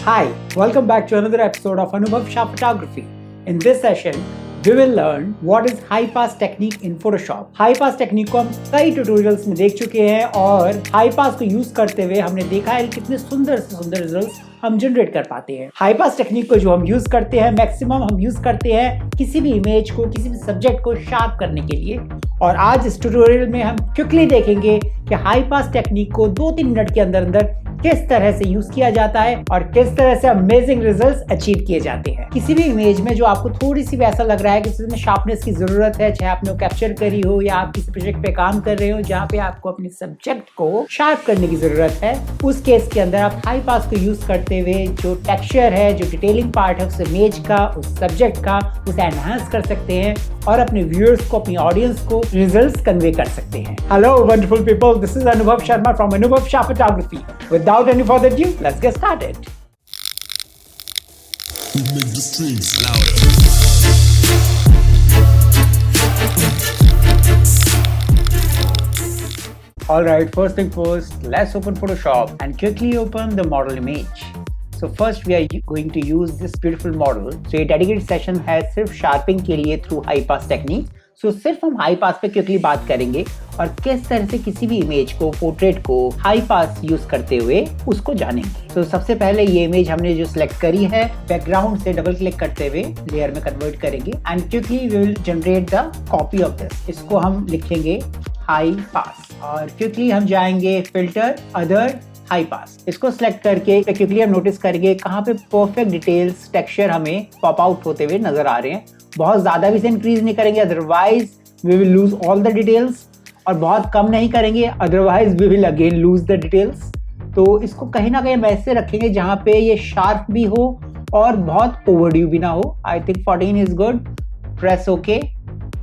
Hi, welcome back to another episode of Anubhavshaphotography. In this session, we will learn what is high pass technique in Photoshop. High pass technique को हम कई tutorials में देख चुके हैं और high pass को यूज करते हुए हमने देखा है कितने सुंदर से सुंदर रिजल्ट्स हम जनरेट कर पाते हैं। हाई पास टेक्निक को जो हम यूज करते हैं मैक्सिमम हम यूज करते हैं किसी भी इमेज को, किसी भी सब्जेक्ट को शार्प करने के लिए। और आज इस ट्यूटोरियल में हम क्विकली देखेंगे कि हाई पास टेक्निक को 2-3 मिनट के अंदर अंदर किस तरह से यूज किया जाता है और किस तरह से अमेजिंग रिजल्ट्स अचीव किए जाते हैं। किसी भी इमेज में जो आपको थोड़ी सी वैसा लग रहा है कि इसमें शार्पनेस की जरूरत है, चाहे आपने वो कैप्चर करी हो या आप किसी प्रोजेक्ट पे काम कर रहे हो जहाँ पे आपको अपने सब्जेक्ट को शार्प करने की जरूरत है, उस केस के अंदर आप हाई पास को यूज करते हुए जो टेक्सचर है, जो डिटेलिंग पार्ट है उस इमेज का, उस सब्जेक्ट का, उसे एनहांस कर सकते हैं और अपने व्यूअर्स को, अपनी ऑडियंस को रिजल्ट्स कन्वे कर सकते हैं। Hello wonderful people, this is Anubhav Sharma from anubhavshaphotography. Without any further ado, let's get started. We make the strings louder. Alright, first thing first, let's open Photoshop and quickly open the model image. So first we are going to use this beautiful model. So ये dedicated session है सिर्फ sharping के लिए through high pass technique. So सिर्फ हम high pass पे quickly बात करेंगे और किस तरह से किसी भी इमेज को, पोर्ट्रेट को हाई पास यूज करते हुए उसको जानेंगे। तो सबसे पहले ये इमेज हमने जो सिलेक्ट करी है, बैकग्राउंड से डबल क्लिक करते हुए लेयर में कन्वर्ट करेंगे and quickly we will generate the copy of this. इसको हम लिखेंगे हाई पास और क्विकली हम जाएंगे फिल्टर, अदर, हाई पास। इसको सिलेक्ट करके क्विकली हम नोटिस करेंगे कहाँ पे परफेक्ट डिटेल्स, टेक्सचर हमें पॉप आउट होते हुए नजर आ रहे हैं। बहुत ज्यादा भी इसे इंक्रीज नहीं करेंगे, otherwise we will lose all the details, और बहुत कम नहीं करेंगे, otherwise we will again lose the details. तो इसको कहीं ना कहीं हम ऐसे रखेंगे जहाँ पे ये शार्प भी हो और बहुत ओवरड्यू भी ना हो। I think 14 is good. Press okay.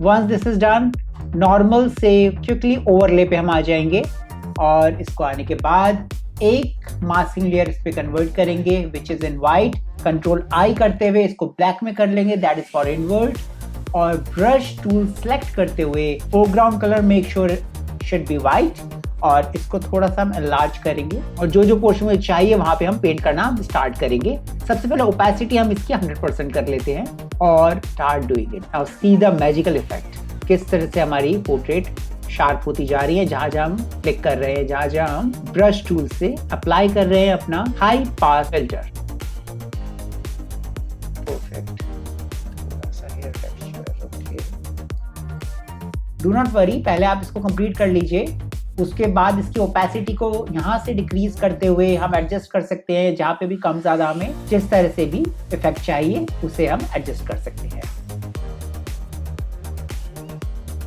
Once this is done, normal से क्विकली ओवरले पे हम आ जाएंगे और इसको आने के बाद एक मास्किंग लेयर इस पे कन्वर्ट करेंगे which is in white. Control I करते हुए इसको ब्लैक में कर लेंगे, दैट इज फॉर इनवर्ट। और ब्रश टूल सेलेक्ट करते हुए foreground colour make sure should be white और इसको थोड़ा सा हम एनलार्ज करेंगे और जो जो पोर्शन में चाहिए वहां पे हम पेंट करना स्टार्ट करेंगे। सबसे पहले ओपेसिटी हम इसकी 100% कर लेते हैं और start doing it. Now see the magical effect, किस तरह से हमारी पोर्ट्रेट शार्प होती जा रही है जहां जहां हम क्लिक कर रहे हैं, जहां जहां हम ब्रश टूल से अप्लाई कर रहे हैं अपना हाई पास फिल्टर। परफेक्ट। थोड़ा सा hair texture, okay. Do not worry, पहले आप इसको कंप्लीट कर लीजिए। उसके बाद इसकी ओपेसिटी को यहाँ से डिक्रीज करते हुए हम एडजस्ट कर सकते हैं, जहां पे भी कम ज्यादा हमें जिस तरह से भी इफेक्ट चाहिए उसे हम एडजस्ट कर सकते हैं।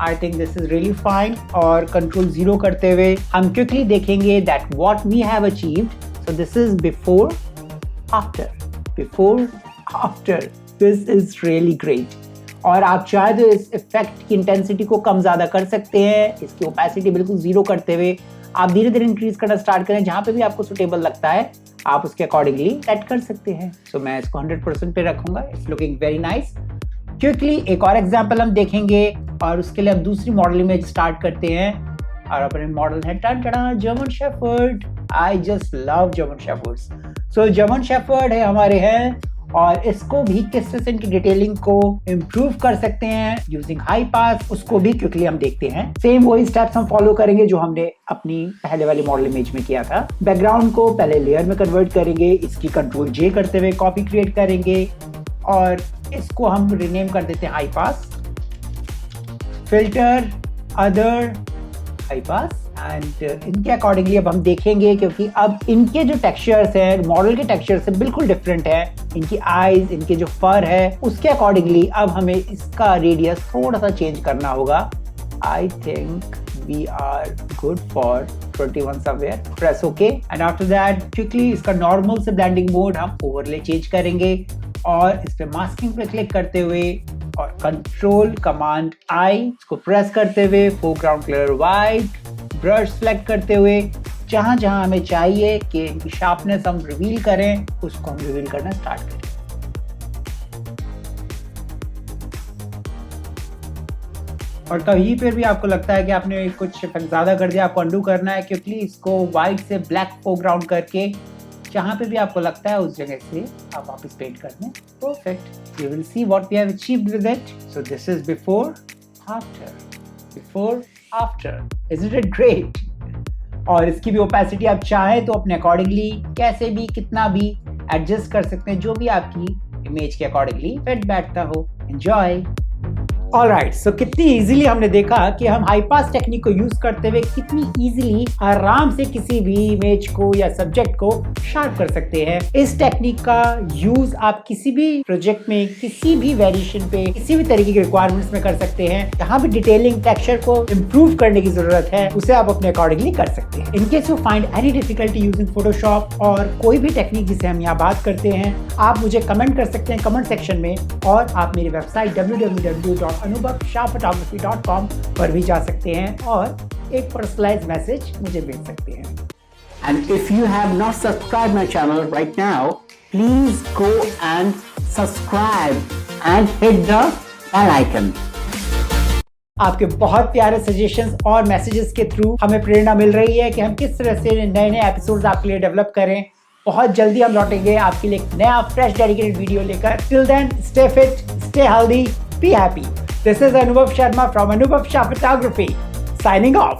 I think this is really fine और कंट्रोल 0 करते हुए हम क्विकली देखेंगे that what we have achieved. So this is before, after, before, after. This is really great. और आप चाहे तो इस इफेक्ट की इंटेंसिटी को कम ज्यादा कर सकते हैं, इसकी ओपेसिटी बिल्कुल 0 करते हुए आप धीरे धीरे इंक्रीज करना स्टार्ट करें। जहां पे भी आपको सुटेबल लगता है आप उसके अकॉर्डिंगली सेट कर सकते हैं। So मैं इसको 100% पे रखूंगा। It's looking very nice. Quickly एक और एग्जांपल हम देखेंगे और उसके लिए हम दूसरी मॉडल इमेज स्टार्ट करते हैं और अपने मॉडल है German shepherd. I just love German shepherd's. So German shepherd है हमारे हैं और इसको भी किस तरह से इनकी डिटेलिंग को इम्प्रूव कर सकते हैं यूजिंग हाई पास, उसको भी क्विकली हम देखते हैं। सेम वही स्टेप्स हम फॉलो करेंगे जो हमने अपनी पहले वाली मॉडल इमेज में किया था। बैकग्राउंड को पहले लेयर में कन्वर्ट करेंगे, इसकी कंट्रोल जे करते हुए कॉपी क्रिएट करेंगे और इसको हम रिनेम कर देते हैं high pass, filter, other, high pass. And इनके अकॉर्डिंगली अब हम देखेंगे क्योंकि अब इनके जो टेक्सचर्स हैं मॉडल के टेक्सचर से बिल्कुल डिफरेंट है। इनकी आईज, इनके जो फर है उसके अकॉर्डिंगली अब हमें इसका रेडियस थोड़ा सा चेंज करना होगा। I think we are good for 21 somewhere. Press okay and after that quickly इसका नॉर्मल से ब्लेंडिंग मोड हम ओवरले चेंज करेंगे और इस पे मास्किंग पे क्लिक करते हुए और कंट्रोल कमांड आई इसको प्रेस करते हुए foreground colour white, brush select करते हुए जहां जहां हमें चाहिए कि इनकी शार्पनेस हम रिवील करें उसको हम रिवील करना स्टार्ट करें। और कहीं पर भी आपको लगता है कि आपने कुछ इफेक्ट ज्यादा कर दिया, आपको अंडू करना है, क्योंकि इसको व्हाइट से ब्लैक फोरग्राउंड करके जहाँ पे भी आपको लगता है उस जगह से आप वापस पेंट कर दें। Perfect. You will see what we have achieved with it. So this is before after. Isn't it great? और इसकी भी ओपेसिटी आप चाहें तो अपने अकॉर्डिंगली कैसे भी कितना भी एडजस्ट कर सकते हैं, जो भी आपकी इमेज के अकॉर्डिंगली फिट बैठता हो। एंजॉय। ऑलराइट, सो कितनी इजीली हमने देखा कि हम हाई पास टेक्निक को यूज करते हुए कितनी इजीली आराम से किसी भी इमेज को या सब्जेक्ट को शार्प कर सकते हैं। इस टेक्निक का यूज आप किसी भी प्रोजेक्ट में, किसी भी वेरिएशन पे, किसी भी तरीके के रिक्वायरमेंट्स में कर सकते हैं। जहां भी डिटेलिंग टेक्सचर को इम्प्रूव करने की जरूरत है, उसे आप अपने अकॉर्डिंगली कर सकते हैं। In case you find any difficulty using Photoshop और कोई भी टेक्निक जिसे हम यहाँ बात करते हैं, आप मुझे कमेंट कर सकते हैं कमेंट सेक्शन में, और आप मेरी वेबसाइट www.anubhavshaphotography.com पर भी जा सकते हैं और एक पर्सनलाइज्ड मैसेज मुझे भेज सकते हैं। And if you have not subscribed my channel right now, please go and subscribe and hit the bell icon. आपके बहुत प्यारे सजेशंस और मैसेजेस के थ्रू हमें प्रेरणा मिल रही है कि हम किस तरह से नए नए एपिसोड्स आपके लिए डेवलप करें। बहुत जल्दी हम लौटेंगे आपके लिए एक नया फ्रेश डेडिकेटेड वीडियो लेकर। Till then, stay fit, stay healthy, be happy. This is Anubhav Sharma from Anubhav Shah Photography, signing off.